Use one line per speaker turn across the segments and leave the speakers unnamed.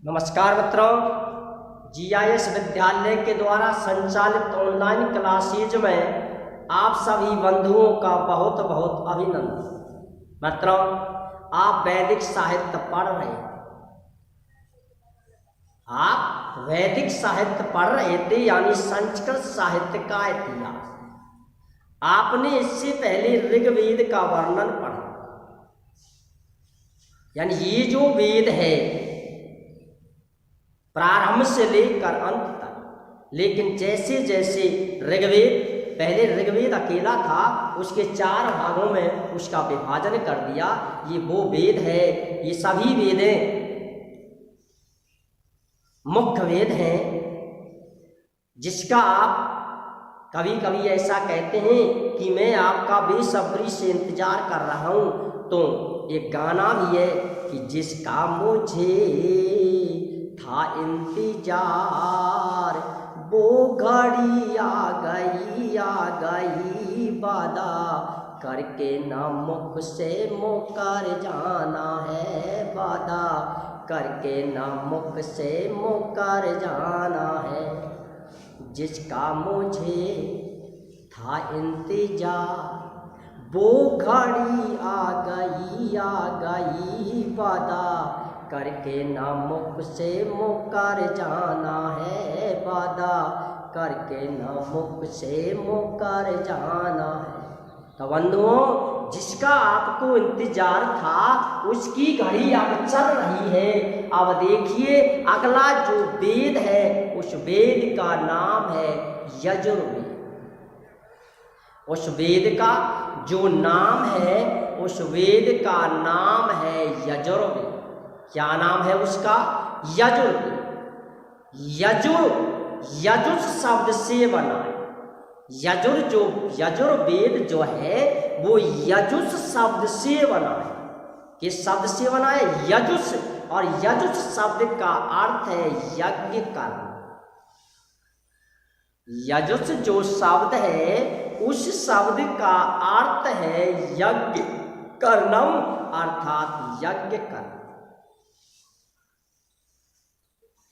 नमस्कार मित्रों, जीआईएस विद्यालय के द्वारा संचालित ऑनलाइन क्लासेज में आप सभी बंधुओं का बहुत बहुत अभिनंदन। मित्रों, आप वैदिक साहित्य पढ़ रहे थे, आप वैदिक साहित्य पढ़ रहे थे, यानी संस्कृत साहित्य का इतिहास। आपने इससे पहले ऋग्वेद का वर्णन पढ़ा, यानी ये जो वेद है प्रारंभ से लेकर अंत तक। लेकिन जैसे जैसे ऋग्वेद, पहले ऋग्वेद अकेला था, उसके 4 भागों में उसका विभाजन कर दिया। ये वो वेद है, ये सभी वेदें मुख्य वेद हैं, जिसका आप कभी कभी ऐसा कहते हैं कि मैं आपका बेसब्री से इंतजार कर रहा हूँ। तो एक गाना भी है कि जिसका मुझे था इंतजार, वो घड़ी आ गई वादा करके ना मुख से मुकर जाना है, वादा करके ना मुख से मुकर जाना है। जिसका मुझे था इंतजार, वो घड़ी आ गई वादा करके ना मुख से मुकर जाना है, वादा करके ना मुख से मुकर जाना है। तो बंधुओं, जिसका आपको इंतजार था उसकी घड़ी अब चल रही है। अब देखिए, अगला जो वेद है उस वेद का नाम है यजुर्वेद। उस वेद का जो नाम है, उस वेद का नाम है यजुर्वेद। क्या नाम है उसका? यजुर्वेद। यजुर शब्द से बना है। यजुर्वेद जो है वो यजुस शब्द से बना है। किस शब्द से बना है? यजुस। और यजुस शब्द का अर्थ है यज्ञ कर्म। यजुस जो शब्द है उस शब्द का अर्थ है यज्ञ कर्णम, अर्थात यज्ञ कर्म।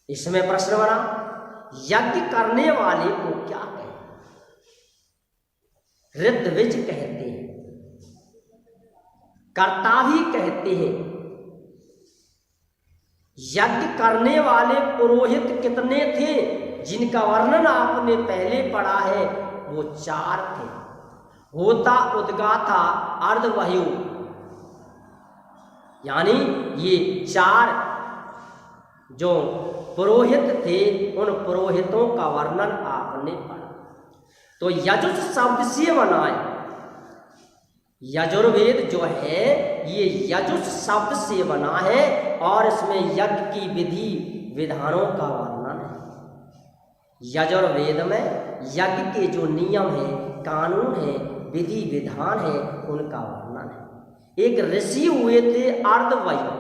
इसमें प्रश्न बना, यज्ञ करने वाले को क्या कहते हैं? ऋत्विज कहते हैं, कर्ता भी कहते हैं। यज्ञ करने वाले पुरोहित कितने थे जिनका वर्णन आपने पहले पढ़ा है? वो 4 थे। होता, उद्गाता, अर्धवायु, यानी ये 4 जो पुरोहित थे, उन पुरोहितों का वर्णन आपने पढ़ा। तो यजुस शब्द से बना है यजुर्वेद जो है, ये यजुस शब्द से बना है और इसमें यज्ञ की विधि विधानों का वर्णन है। यजुर्वेद में यज्ञ के जो नियम है, कानून है, विधि विधान है, उनका वर्णन है। एक ऋषि हुए थे अर्धवायु।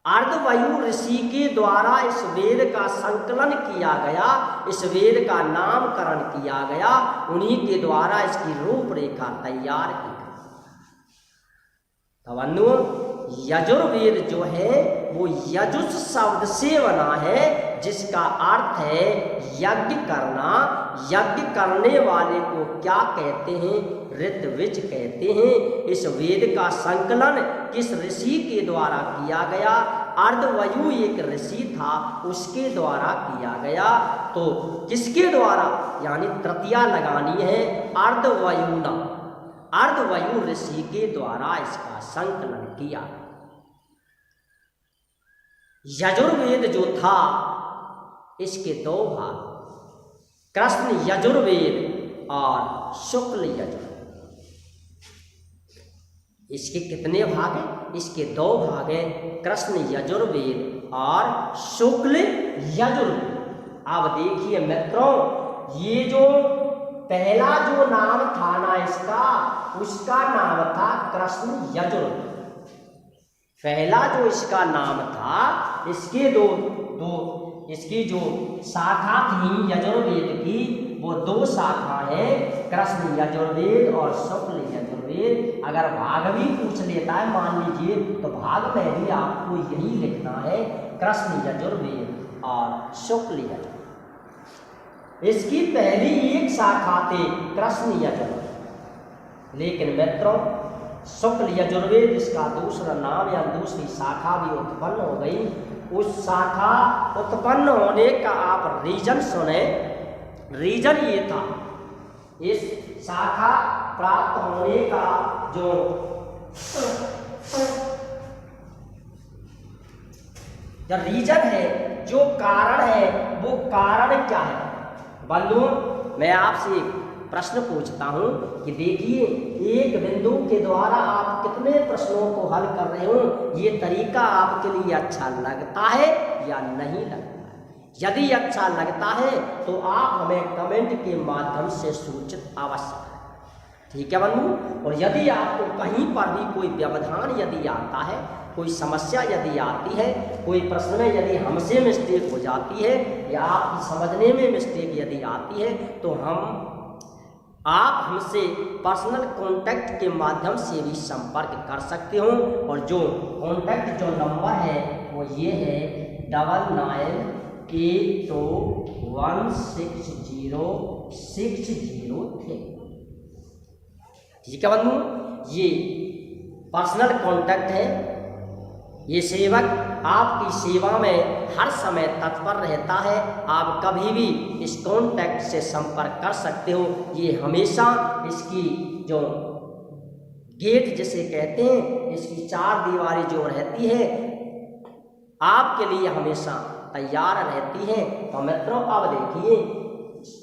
अर्धवायु ऋषि के द्वारा इस वेद का संकलन किया गया, इस वेद का नामकरण किया गया, उन्हीं के द्वारा इसकी रूपरेखा तैयार की गई। तो बंधुओं, यजुर्वेद जो है वो यजुस शब्द से बना है, जिसका अर्थ है यज्ञ करना। यज्ञ करने वाले को क्या कहते हैं? ऋत्विज कहते हैं। इस वेद का संकलन किस ऋषि के द्वारा किया गया? अर्धवायु एक ऋषि था, उसके द्वारा किया गया। तो किसके द्वारा? यानी तृतीया लगानी है, अर्धवायुना, अर्धवायु ऋषि के द्वारा इसका संकलन किया। यजुर्वेद जो था इसके 2 भाग, कृष्ण यजुर्वेद और शुक्ल यजुर्वेद। इसके कितने भाग हैं? इसके 2 भाग हैं, कृष्ण यजुर्वेद और शुक्ल यजुर्वेद। अब देखिए मित्रों, ये जो पहला जो नाम था ना इसका, उसका नाम था कृष्ण यजुर्वेद। पहला जो इसका नाम था, इसके दो इसकी जो शाखा थी यजुर्वेद की, वो 2 शाखा है, कृष्ण यजुर्वेद और शुक्ल यजुर्वेद। यजुर्वेद। अगर भाग भी पूछ लेता है मान लीजिए, तो भाग में भी आपको यही लिखना है कृष्ण यजुर्वेद और शुक्ल यजुर्वेद। इसकी पहली एक शाखा थी कृष्ण यजुर्वेद, लेकिन मित्रों शुक्ल यजुर्वेद इसका दूसरा नाम या दूसरी शाखा भी उत्पन्न हो गई। उस शाखा उत्पन्न होने का आप रीजन सुने। रीजन ये था, इस शाखा प्राप्त होने का जो रीजन है, जो कारण है, वो कारण क्या है? बंधुओं, मैं आपसे प्रश्न पूछता हूं कि देखिए, एक बिंदु के द्वारा आप कितने प्रश्नों को हल कर रहे हो, ये तरीका आपके लिए अच्छा लगता है या नहीं लगता है? यदि अच्छा लगता है तो आप हमें कमेंट के माध्यम से सूचित अवश्य करें, ठीक है बंधु। और यदि आपको कहीं पर भी कोई व्यवधान यदि आता है, कोई समस्या यदि आती है, कोई प्रश्न में यदि हमसे मिस्टेक हो जाती है या आपकी समझने में मिस्टेक यदि आती है, तो आप हमसे पर्सनल कांटेक्ट के माध्यम से भी संपर्क कर सकते हो। और जो कांटेक्ट जो नंबर है वो ये है 9982160603। ठीक है बंधु, ये पर्सनल कांटेक्ट है। ये सेवक आपकी सेवा में हर समय तत्पर रहता है। आप कभी भी इस कांटेक्ट से संपर्क कर सकते हो। ये हमेशा इसकी जो गेट जिसे कहते हैं, इसकी चार दीवारी जो रहती है आपके लिए हमेशा तैयार रहती है। तो मित्रों, अब देखिए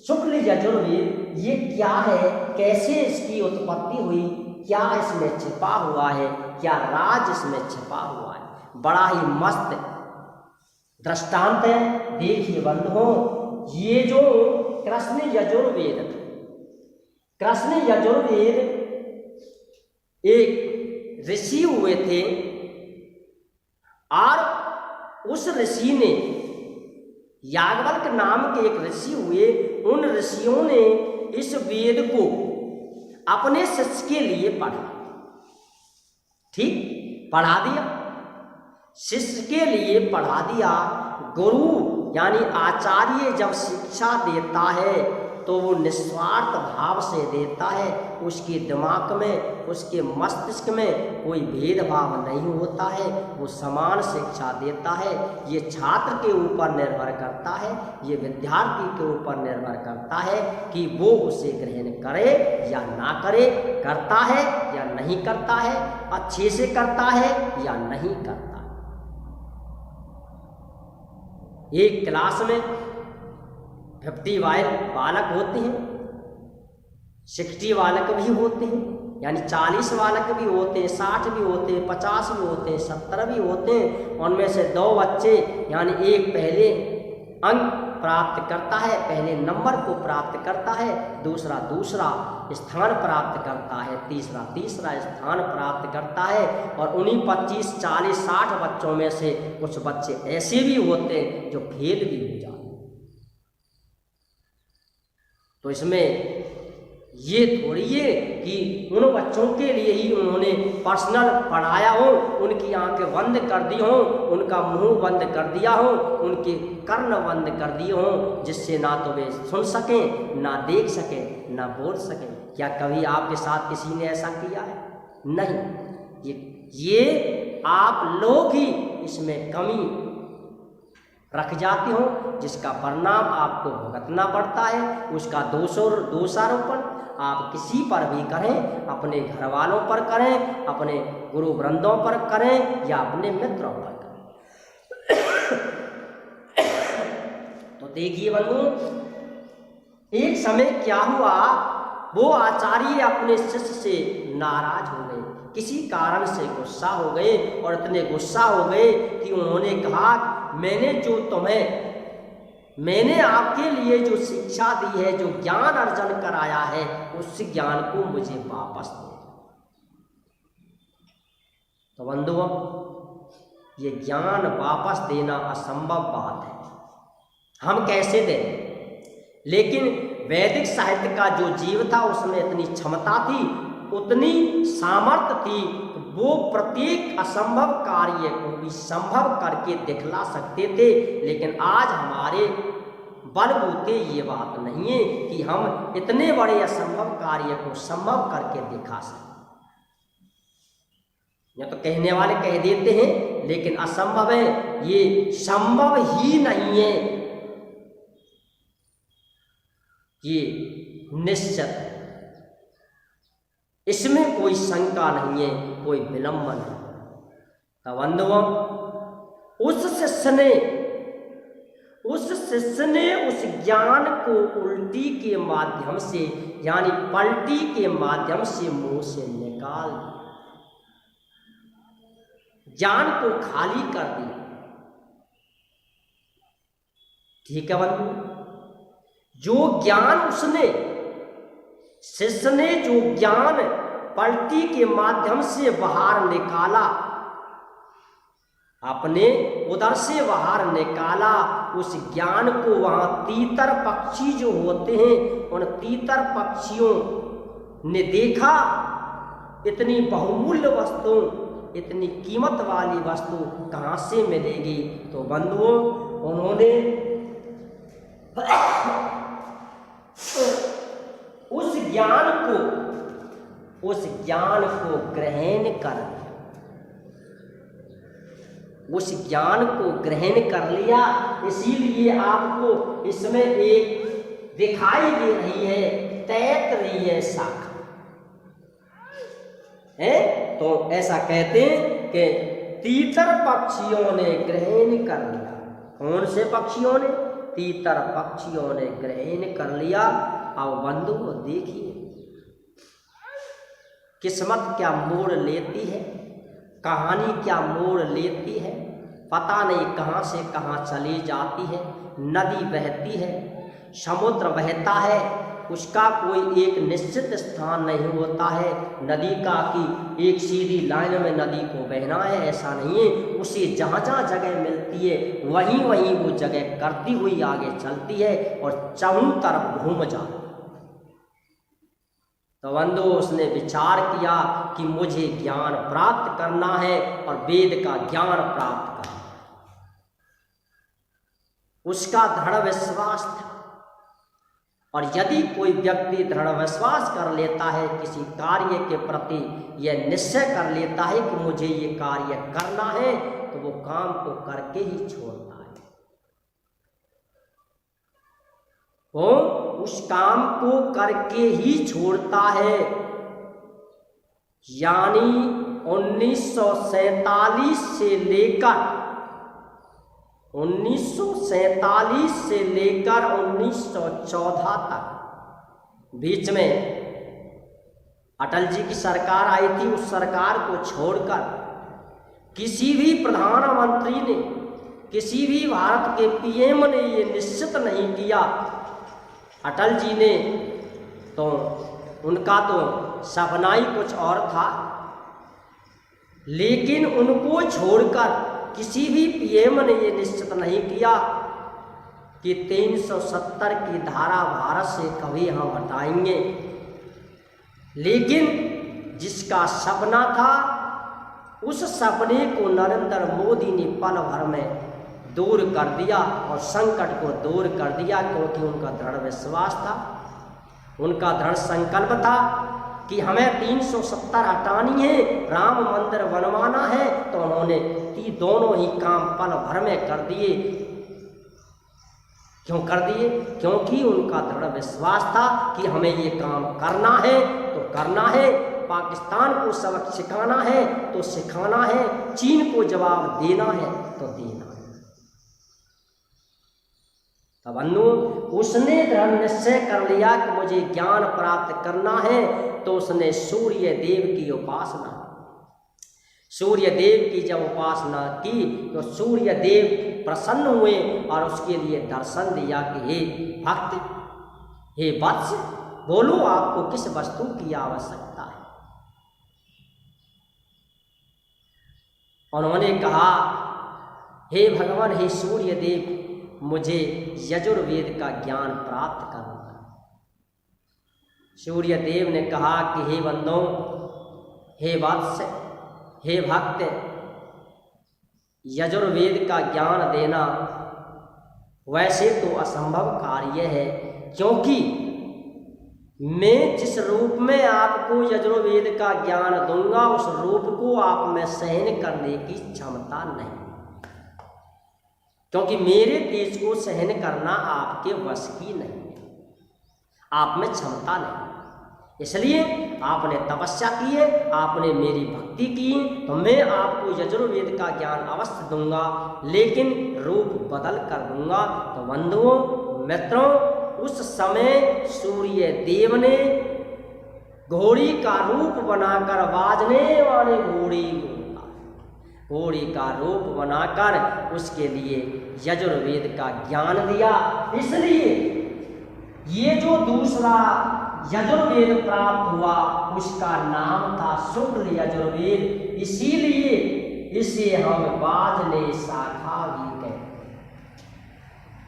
शुक्ल यजुर्वेद ये क्या है, कैसे इसकी उत्पत्ति हुई, क्या इसमें छिपा हुआ है, क्या राज इसमें छिपा हुआ है। बड़ा ही मस्त दृष्टांत है। देखिए बंधुओं, ये जो कृष्ण यजुर्वेद एक ऋषि हुए थे, और उस ऋषि ने, याज्ञवल्क्य नाम के एक ऋषि हुए, उन ऋषियों ने इस वेद को अपने शिष्य के लिए पढ़ा। ठीक, पढ़ा दिया, शिष्य के लिए पढ़ा दिया। गुरु यानी आचार्य जब शिक्षा देता है तो वो निस्वार्थ भाव से देता है। उसके दिमाग में, उसके मस्तिष्क में कोई भेदभाव नहीं होता है, वो समान शिक्षा देता है। ये छात्र के ऊपर निर्भर करता है, ये विद्यार्थी के ऊपर निर्भर करता है कि वो उसे ग्रहण करे या ना करे, करता है या नहीं करता है, अच्छे से करता है या नहीं करता। एक क्लास में 50 बालक होते हैं, 60 बालक भी होते हैं, यानी 40 बालक भी होते हैं, 60 भी होते हैं, 50 भी होते हैं, 70 भी होते हैं। उनमें से 2 बच्चे, यानी एक पहले अंक प्राप्त करता है, पहले नंबर को प्राप्त करता है, दूसरा स्थान प्राप्त करता है, तीसरा स्थान प्राप्त करता है। और उन्हीं 25, 40, 60 बच्चों में से कुछ बच्चे ऐसे भी होते हैं जो फेल भी हो जाते हैं। तो इसमें ये थोड़ी है कि उन बच्चों के लिए ही उन्होंने पर्सनल पढ़ाया हो, उनकी आंखें बंद कर दी हो, उनका मुंह बंद कर दिया हो, उनके कर्ण बंद कर दिए हो, जिससे ना तो वे सुन सकें, ना देख सकें, ना बोल सकें। क्या कभी आपके साथ किसी ने ऐसा किया है? नहीं। ये आप लोग ही इसमें कमी रख जाते हो, जिसका परिणाम आपको भुगतना पड़ता है। उसका दोषारोपण आप किसी पर भी करें, अपने घर वालों पर करें, अपने गुरु वृंदों पर करें या अपने मित्रों पर करें। तो देखिए बंधु, एक समय क्या हुआ, वो आचार्य अपने शिष्य से नाराज हो गए, किसी कारण से गुस्सा हो गए। और इतने गुस्सा हो गए कि उन्होंने कहा, मैंने आपके लिए जो शिक्षा दी है, जो ज्ञान अर्जन कराया है, उस ज्ञान को मुझे वापस दो। तो बंधुओं, ये ज्ञान वापस देना असंभव बात है। हम कैसे दें? लेकिन वैदिक साहित्य का जो जीव था उसमें इतनी क्षमता थी, उतनी सामर्थ्य थी, वो प्रत्येक असंभव कार्य को भी संभव करके दिखला सकते थे। लेकिन आज हमारे बलबूते ये बात नहीं है कि हम इतने बड़े असंभव कार्य को संभव करके दिखा सकें। या तो कहने वाले कह देते हैं लेकिन असंभव है, ये संभव ही नहीं है, ये निश्चित है, इसमें कोई शंका नहीं है, कोई विलंब नहीं। तब बंधुओं, उस शिष्य ने उस ज्ञान को उल्टी के माध्यम से यानी पलटी के माध्यम से मुंह से निकाल दिया, ज्ञान को खाली कर दिया। ठीक है बंधु, जो ज्ञान उसने शिष्य ने जो ज्ञान पलटी के माध्यम से बाहर निकाला, अपने उधर से बाहर निकाला, उस ज्ञान को वहां तीतर पक्षी जो होते हैं उन तीतर पक्षियों ने देखा, इतनी बहुमूल्य वस्तु, इतनी कीमत वाली वस्तु कहां से मिलेगी। तो बंधुओं, उन्होंने उस ज्ञान को ग्रहण कर लिया, उस ज्ञान को ग्रहण कर लिया। इसीलिए आपको इसमें एक दिखाई दे रही है तैतरीय शाखा है। तो ऐसा कहते हैं कि तीतर पक्षियों ने ग्रहण कर लिया। कौन से पक्षियों ने? तीतर पक्षियों ने ग्रहण कर लिया। अब बंधु को देखिए किस्मत क्या मोड़ लेती है, कहानी क्या मोड़ लेती है, पता नहीं कहाँ से कहाँ चली जाती है। नदी बहती है, समुद्र बहता है, उसका कोई एक निश्चित स्थान नहीं होता है नदी का कि एक सीधी लाइन में नदी को बहना है, ऐसा नहीं है। उसे जहाँ जहाँ जगह मिलती है वहीं वहीं वो जगह करती हुई आगे चलती है और चारों तरफ घूम जाती है। तो बंधु, उसने विचार किया कि मुझे ज्ञान प्राप्त करना है और वेद का ज्ञान प्राप्त करना है। उसका दृढ़ विश्वास था, और यदि कोई व्यक्ति दृढ़ विश्वास कर लेता है किसी कार्य के प्रति, यह निश्चय कर लेता है कि मुझे ये कार्य करना है, तो वो काम को करके ही छोड़ता है। वो उस काम को करके ही छोड़ता है। यानी 1947 से लेकर 1914 तक बीच में अटल जी की सरकार आई थी। उस सरकार को छोड़कर किसी भी प्रधानमंत्री ने, किसी भी भारत के पीएम ने ये निश्चित नहीं किया। अटल जी ने तो उनका तो सपना ही कुछ और था, लेकिन उनको छोड़कर किसी भी पीएम ने ये निश्चित नहीं किया कि 370 की धारा भारत से कभी हम हटाएंगे। लेकिन जिसका सपना था, उस सपने को नरेंद्र मोदी ने पल भर में दूर कर दिया और संकट को दूर कर दिया, क्योंकि उनका दृढ़ विश्वास था, उनका दृढ़ संकल्प था कि हमें 370 हटानी है, राम मंदिर बनवाना है। तो उन्होंने दोनों ही काम पल भर में कर दिए। क्यों कर दिए? क्योंकि उनका दृढ़ विश्वास था कि हमें ये काम करना है तो करना है, पाकिस्तान को सबक सिखाना है तो सिखाना है, चीन को जवाब देना है तो देना है। तब अन्नू उसने दृढ़ निश्चय कर लिया कि मुझे ज्ञान प्राप्त करना है, तो उसने सूर्य देव की उपासना, सूर्य देव की जब उपासना की तो सूर्य देव प्रसन्न हुए और उसके लिए दर्शन दिया कि हे भक्त, हे वत्स, बोलो आपको किस वस्तु की आवश्यकता है। उन्होंने कहा, हे भगवान, हे सूर्य देव, मुझे यजुर्वेद का ज्ञान प्राप्त करना है। सूर्य देव ने कहा कि हे बंदों, हे वत्स, हे भक्त, यजुर्वेद का ज्ञान देना वैसे तो असंभव कार्य है, क्योंकि मैं जिस रूप में आपको यजुर्वेद का ज्ञान दूंगा उस रूप को आप में सहन करने की क्षमता नहीं, क्योंकि मेरे तेज को सहन करना आपके वश की नहीं, आप में क्षमता नहीं। इसलिए आपने तपस्या की है, आपने मेरी भक्ति की, तो मैं आपको यजुर्वेद का ज्ञान अवश्य दूंगा, लेकिन रूप बदल कर दूंगा। तो बंधुओं मित्रों, उस समय सूर्य देव ने घोड़ी का रूप बनाकर, बाजने वाले घोड़ी का रूप बनाकर उसके लिए यजुर्वेद का ज्ञान दिया। इसलिए ये जो दूसरा यजुर्वेद प्राप्त हुआ उसका नाम था शुक्ल यजुर्वेद, इसीलिए इसे हम वाजने शाखा भी कहते,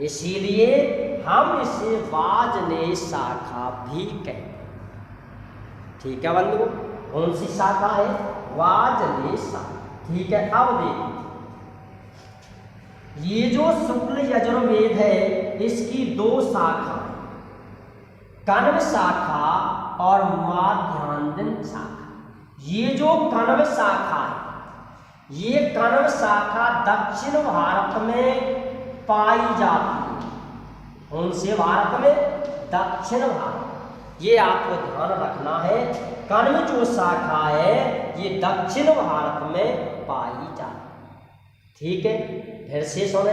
इसीलिए हम इसे वाजने शाखा भी कहते। ठीक है बंधु, कौन सी शाखा है? वाजने शाखा। ठीक है, अब देखिए ये जो शुक्ल यजुर्वेद है इसकी दो शाखा, कण्व शाखा और माध्यान्ह शाखा। ये जो कण्व शाखा है, ये कण्व शाखा दक्षिण भारत में पाई जाती है। कौन से भारत में? दक्षिण भारत। ये आपको ध्यान रखना है, कण्व जो शाखा है ये दक्षिण भारत में पाई जाती है। ठीक है, फिर से सुने,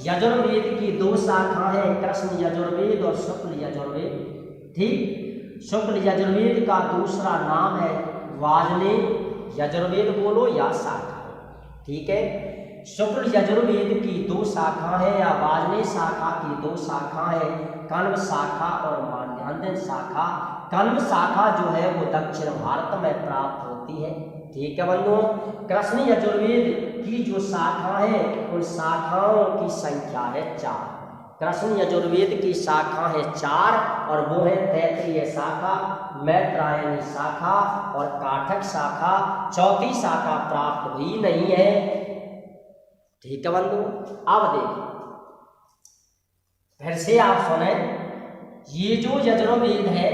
यजुर्वेद की दो शाखा है, कृष्ण यजुर्वेद और शुक्ल यजुर्वेद। ठीक, शुक्ल यजुर्वेद का दूसरा नाम है वाजने यजुर्वेद, बोलो या शाखा। ठीक है, शुक्ल यजुर्वेद की दो शाखा है या वाजने शाखा की दो शाखा है, कण्व शाखा और माध्यान्ह शाखा। कण्व शाखा जो है वो दक्षिण भारत में प्राप्त होती है। ठीक है बंधुओं, कृष्ण यजुर्वेद की जो शाखा है उन शाखाओं की संख्या है 4। कृष्ण यजुर्वेद की शाखा है 4 और वो है तैत्तिरीय शाखा, मैत्रायणी शाखा और काठक शाखा। चौथी शाखा प्राप्त हुई नहीं है। ठीक है बंधु, अब देखिए फिर से आप सुने, ये जो यजुर्वेद है,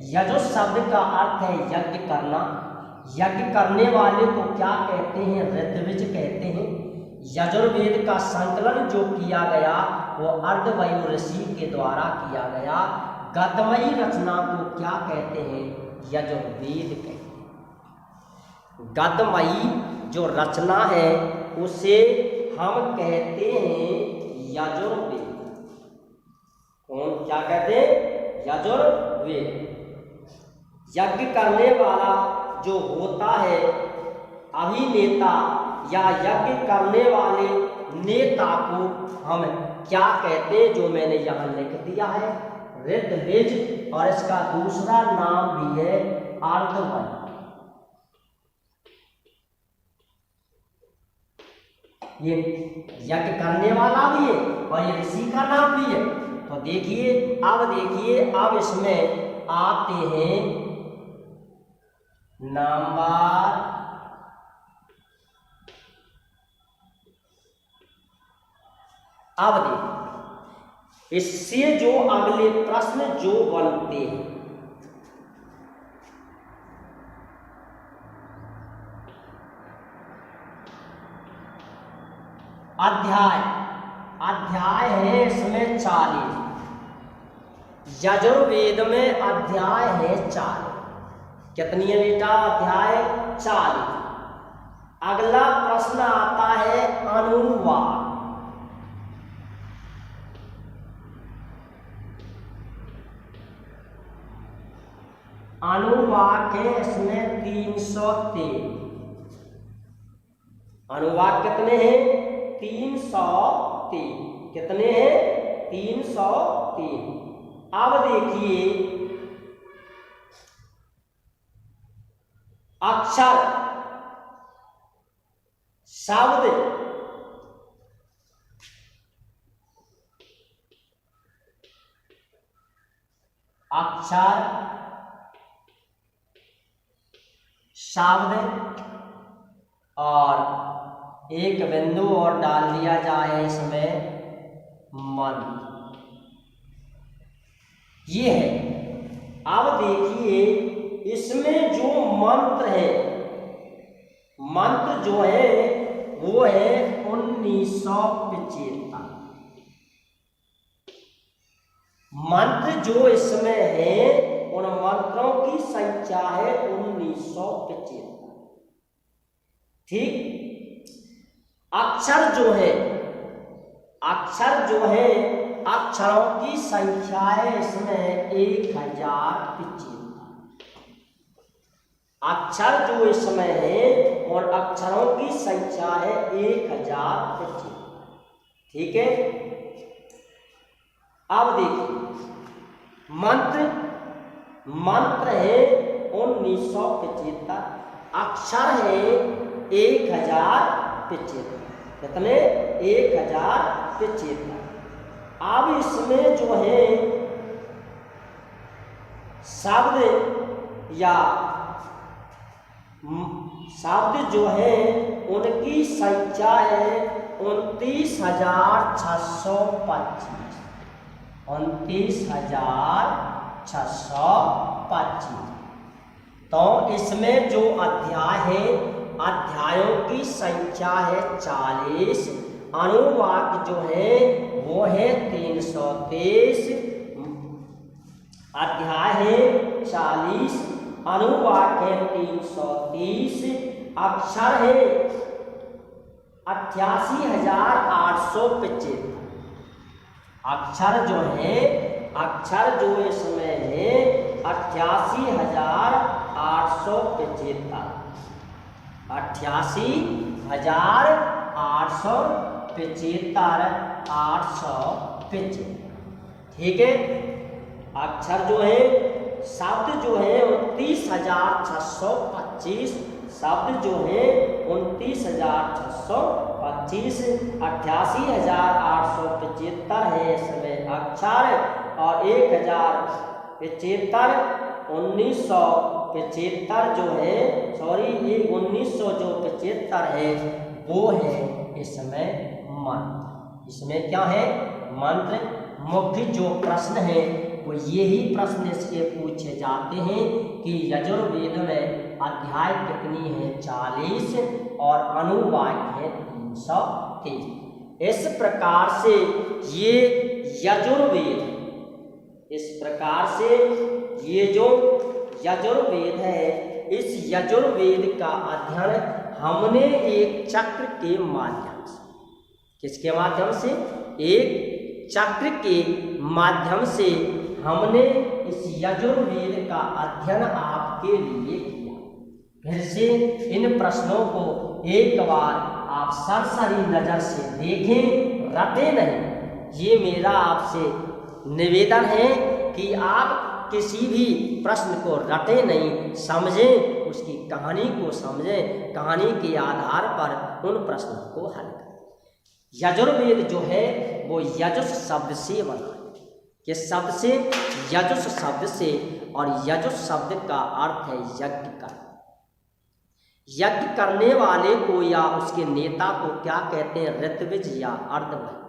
यजु शब्द का अर्थ है यज्ञ करना। यज्ञ करने वाले को क्या कहते हैं? ऋत्विज कहते हैं। यजुर्वेद का संकलन जो किया गया वो अर्धवायु ऋषि के द्वारा किया गया। गद्यमयी रचना को क्या कहते हैं? यजुर्वेद कहते हैं। गद्यमयी जो रचना है उसे हम कहते हैं यजुर्वेद। कौन क्या कहते हैं? यजुर्वेद। यज्ञ करने वाला जो होता है अभिनेता या यज्ञ करने वाले नेता को हम क्या कहते हैं? जो मैंने यहाँ लिख दिया है, ऋत्विज, और इसका दूसरा नाम भी है अर्धवायु। ये यज्ञ करने वाला भी है और ये ऋषि का नाम भी है। तो देखिए, अब इसमें आते हैं नंबर 10। इससे जो अगले प्रश्न जो बनते हैं, अध्याय है इसमें 40। यजुर्वेद में अध्याय है 40। कितनी है बेटा? अध्याय 40। अगला प्रश्न आता है अनुवाद। अनुवाद है इसमें 303। अनुवाद कितने हैं? 303। कितने हैं? 303। अब देखिए, अक्षर, शब्द, अक्षर, शब्द और एक बिंदु और डाल दिया जाए इसमें मंत्र, ये है। अब देखिए इसमें जो मंत्र है, मंत्र जो है वो है 1975। मंत्र जो इसमें है उन मंत्रों की संख्या है 1975। ठीक। अक्षर जो है, अक्षर जो है, अक्षरों की संख्या है इसमें 1075। अक्षर जो इसमें है और अक्षरों की संख्या है 1075। ठीक है। अब देखिए मंत्र, मंत्र है 1975, अक्षर है 1075। कितने? 1075। अब इसमें जो है शब्द या शब्द जो है उनकी संख्या है 29,625। 29,625। तो इसमें जो अध्याय है, अध्यायों की संख्या है 40, अनुवाक जो है वो है 323। अध्याय है 40, अनुवाक है 330, अक्षर है 88,875। अक्षर जो है, अक्षर जो इसमें है 88,875। 88,875, 875। ठीक है। अक्षर जो है, शब्द जो है 29,625, शब्द जो है 29,625, 88,875 है इसमें अक्षर, और 1075, 1975 जो है, सॉरी ये 1900 जो 75 है वो है इसमें मंत्र। इसमें क्या है? मंत्र। मुख्य जो प्रश्न है वो यही प्रश्न इसके पूछे जाते हैं कि यजुर्वेद में अध्याय कितनी है? 40 और अनुवाक्य है 323। इस प्रकार से ये यजुर्वेद, इस प्रकार से ये जो यजुर्वेद है, इस यजुर्वेद का अध्ययन हमने एक चक्र के माध्यम से, किसके माध्यम से? एक चक्र के माध्यम से हमने इस यजुर्वेद का अध्ययन आपके लिए किया। फिर से इन प्रश्नों को एक बार आप सरसरी नजर से देखें, रटे नहीं। ये मेरा आपसे निवेदन है कि आप किसी भी प्रश्न को रटे नहीं, समझें, उसकी कहानी को समझें, कहानी के आधार पर उन प्रश्नों को हल करें। यजुर्वेद जो है वो यजुस शब्द से बना है। किस शब्द से? यजुस शब्द से। और यजुस शब्द का अर्थ है यज्ञ करना। यज्ञ करने वाले को या उसके नेता को क्या कहते हैं? ऋत्विज या अर्धवायु।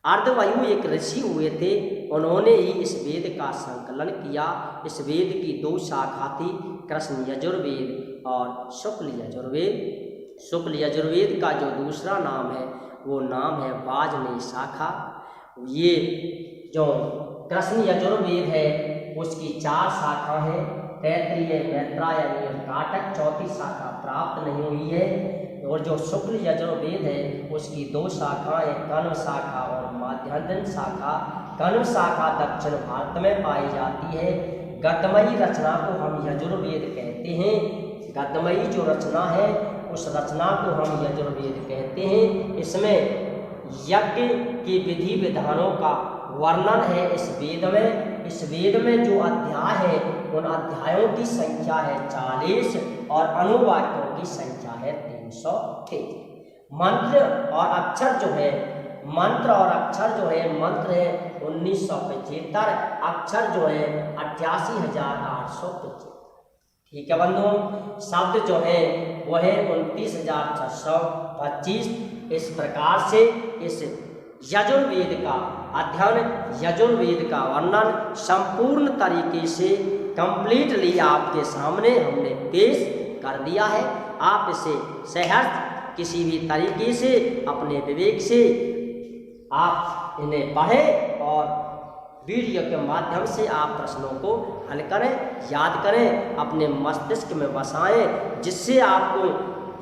अर्धवायु एक ऋषि हुए थे, उन्होंने ही इस वेद का संकलन किया। इस वेद की 2 शाखा थी, कृष्ण यजुर्वेद और शुक्ल यजुर्वेद। शुक्ल यजुर्वेद का जो दूसरा नाम है वो नाम है वाजपेयी शाखा। ये जो कृष्ण यजुर्वेद है उसकी 4 शाखा है, तैत्तिरीय, मैत्रेय यानी काटक, 4थी शाखा प्राप्त नहीं हुई है। और जो शुक्ल यजुर्वेद है उसकी 2 शाखाएं, कण्व शाखा और माध्यान्ह शाखा। कण्व शाखा दक्षिण भारत में पाई जाती है। गद्यमयी रचना को हम यजुर्वेद कहते हैं। गद्यमयी जो रचना है उस रचना को हम यजुर्वेद कहते हैं। इसमें यज्ञ की विधि विधानों का वर्णन है इस वेद में। इस वेद में जो अध्याय है उन अध्यायों की संख्या है 40 और अनुवाक्यों की संख्या है 323। मंत्र और अक्षर जो है, मंत्र और अक्षर जो है, मंत्र है 1975, अक्षर जो है 88,875। ठीक है बंधुओं, शब्द जो है वो है 29,625। इस प्रकार से इस यजुर्वेद का अध्ययन, यजुर्वेद का वर्णन संपूर्ण तरीके से कंप्लीटली आपके सामने हमने पेश कर दिया है। आप इसे सहर्ष किसी भी तरीके से अपने विवेक से आप इन्हें पढ़ें और वीडियो के माध्यम से आप प्रश्नों को हल करें, याद करें, अपने मस्तिष्क में बसाएं, जिससे आपको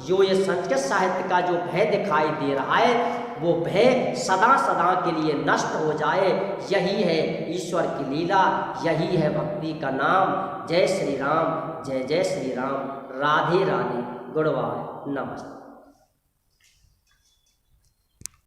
जो ये संस्कृत साहित्य का जो भय दिखाई दे रहा है वो भय सदा सदा के लिए नष्ट हो जाए। यही है ईश्वर की लीला, यही है भक्ति का नाम। जय श्री राम, जय जय श्री राम, राधे राधे, गुड बाय, नमस्ते।